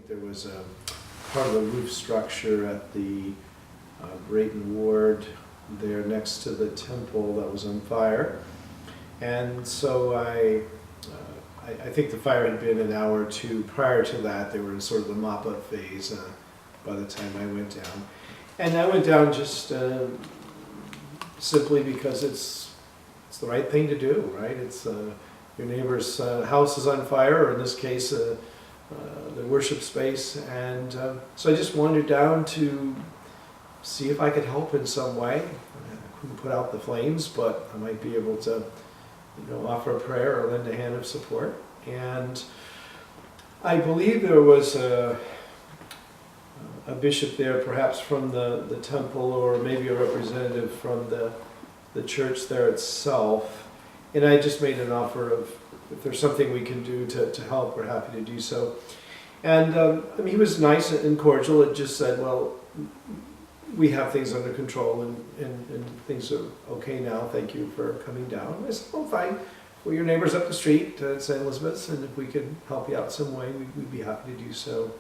think there was a part of the roof structure at the Brayton Ward there next to the temple that was on fire. And so I think the fire had been an hour or two prior to that. They were in sort of the mop-up phase by the time I went down. And I went down just simply because it's the right thing to do, right? It's your neighbor's house is on fire, or in this case, the worship space. And so I just wandered down to see if I could help in some way. I couldn't put out the flames, but I might be able to, offer a prayer or lend a hand of support. And I believe there was a bishop there, perhaps from the temple, or maybe a representative from the church there itself. And I just made an offer of, if there's something we can do to help, we're happy to do so. And he was nice and cordial. It just said, well, we have things under control and things are okay now. Thank you for coming down. I said, well, fine. Well, your neighbor's up the street at St. Elizabeth's, and if we could help you out some way, we'd be happy to do so.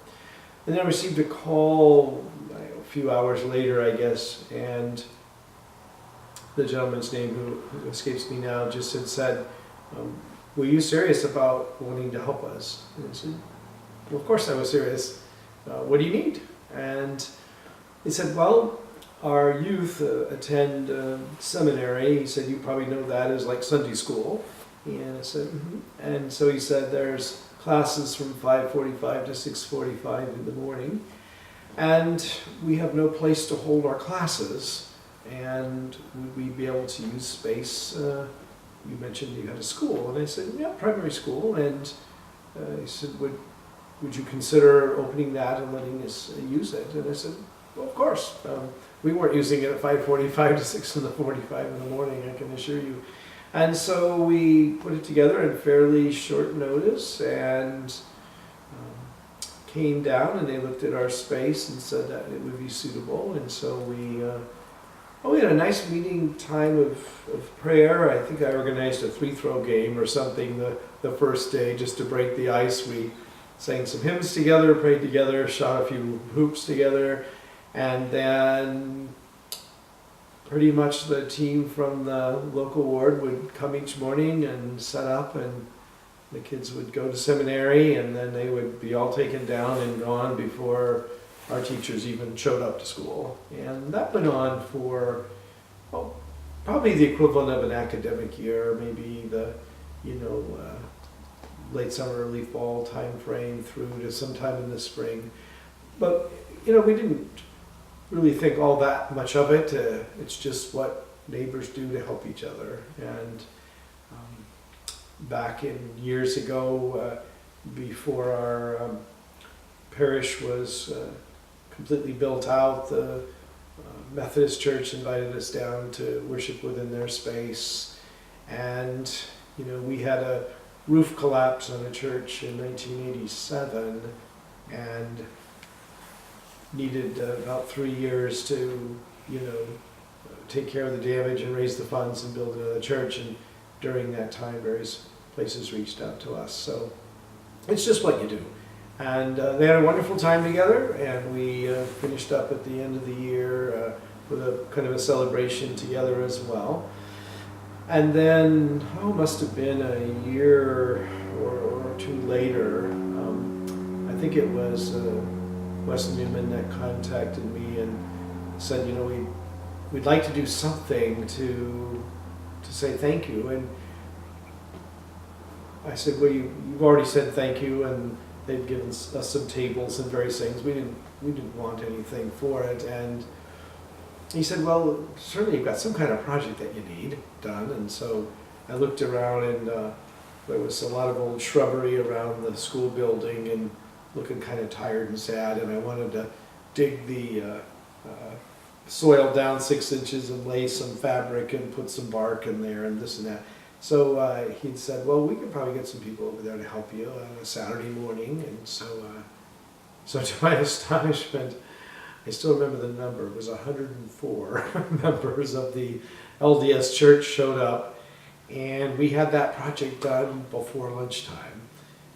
And then I received a call a few hours later, I guess, and the gentleman's name, who escapes me now, just had said, were you serious about wanting to help us? And I said, well, of course I was serious. What do you need? And he said, well, our youth attend seminary. He said, you probably know that as like Sunday school. And I said, mm-hmm. And so he said, there's classes from 5:45 to 6:45 in the morning. And we have no place to hold our classes. And would we be able to use space? You mentioned you had a school. And I said, yeah, primary school. And he said, would you consider opening that and letting us use it? And I said, well, of course. We weren't using it at 5:45 to 6:45 in the morning, I can assure you. And so we put it together in fairly short notice and came down, and they looked at our space and said that it would be suitable. And so we had a nice meeting time of prayer. I think I organized a 3-throw game or something the first day just to break the ice. We sang some hymns together, prayed together, shot a few hoops together, and then pretty much the team from the local ward would come each morning and set up, and the kids would go to seminary, and then they would be all taken down and gone before our teachers even showed up to school. And that went on for probably the equivalent of an academic year, maybe the late summer, early fall time frame through to sometime in the spring. But we didn't really think all that much of it. It's just what neighbors do to help each other. And back in years ago, before our parish was completely built out, the Methodist Church invited us down to worship within their space. And we had a roof collapse on a church in 1987 and needed about 3 years to, take care of the damage and raise the funds and build another church. And during that time, various places reached out to us. So it's just what you do. And they had a wonderful time together, and we finished up at the end of the year with a kind of a celebration together as well. And then, must have been a year or two later, I think it was Wes Newman that contacted me and said, we'd like to do something to say thank you. And I said, well, you've already said thank you, and they'd given us some tables and various things. We didn't want anything for it. And he said, well, certainly you've got some kind of project that you need done. And so I looked around, and there was a lot of old shrubbery around the school building and looking kind of tired and sad. And I wanted to dig the soil down 6 inches and lay some fabric and put some bark in there and this and that. So he'd said, well, we could probably get some people over there to help you on a Saturday morning. And so to my astonishment, I still remember the number. It was 104 members of the LDS church showed up, and we had that project done before lunchtime.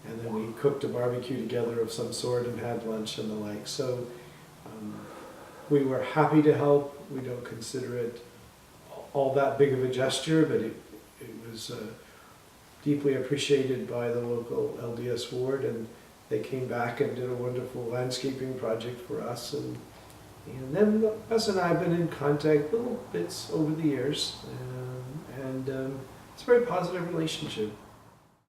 and then we cooked a barbecue together of some sort and had lunch and the like. So we were happy to help. We don't consider it all that big of a gesture, but it was deeply appreciated by the local LDS ward, and they came back and did a wonderful landscaping project for us. And then Russ and I have been in contact little bits over the years, and it's a very positive relationship.